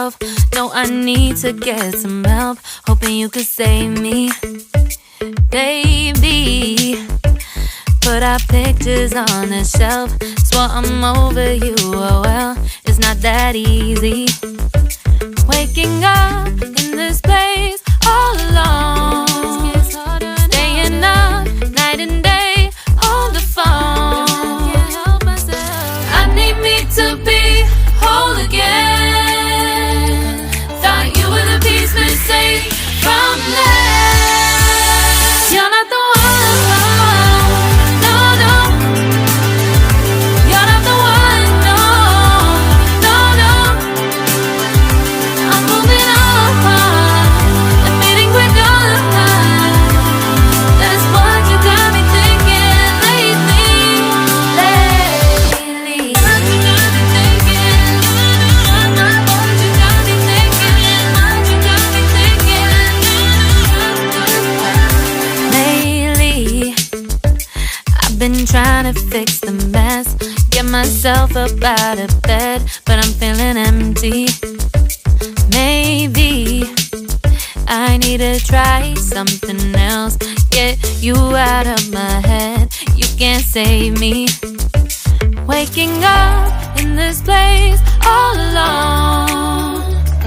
myself. No, I need to get some help. Hoping you could save me, baby. Put our pictures on the shelf. Swore I'm over you, oh well, it's not that easy. Waking up in this place all alone, staying up night and day on the phone. I need me to be whole again. Thought you were the piece missing from left. You're not the one, no, no. You're not the one, no, no, no. I'm moving on, admitting we're done. That's what you got me thinking lately. What you got me thinking? What you got me thinking? What you got me thinking? Lately, I've been trying to fix the mess, get myself up out of bed, but I'm feeling empty. Maybe I need to try something else, get you out of my head. You can't save me. Waking up in this place all alone,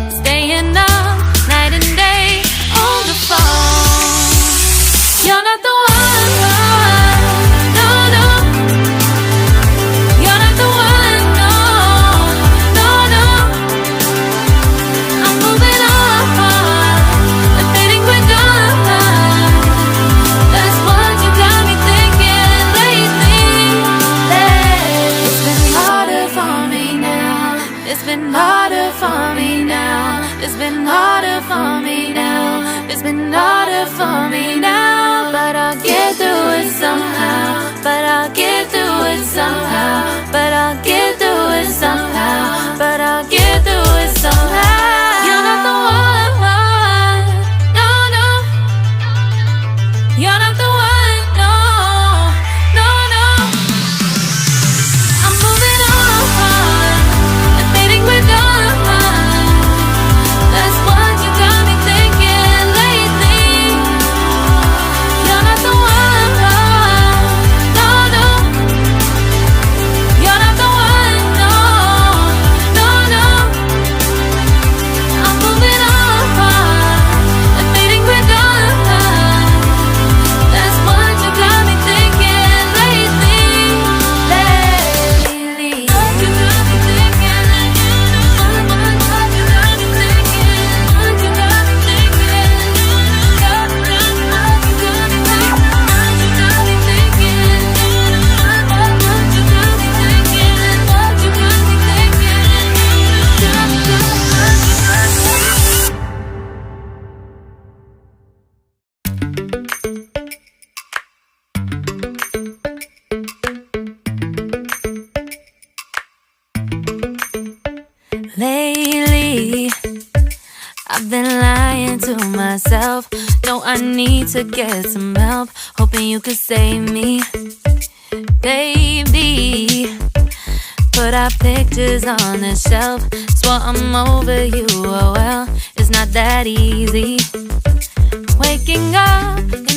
staying up night and day on the phone. You're not the one, no, no. You're not the one, no, no, no. I'm moving on, admitting we're done. That's what you got me thinking lately. It's been harder for me now. It's been harder for me now. It's been harder for me now. It's been harder for me now. But I'll get through it somehow. But I'll get through it somehow. But I'll get through it somehow. But I'll get through it somehow. You're not the one, no, no. You're not the one, no, no, no. I'm moving on, admitting we're done. That's what you got me thinking lately. You're not the one, no, no. You're not the one, no, no, no. I'm moving on, admitting we're done. That's what you got me thinking lately. What you got me thinking? What you got me thinking? What you got me thinking? What you got me thinking? What you got me thinking? What you got me thinking? What you got me thinking? Lately, I've been lying to myself. No, I need to get some help. Hoping you could save me, baby. Put our pictures on the shelf. Swore I'm over you, oh well, it's not that easy. Waking up in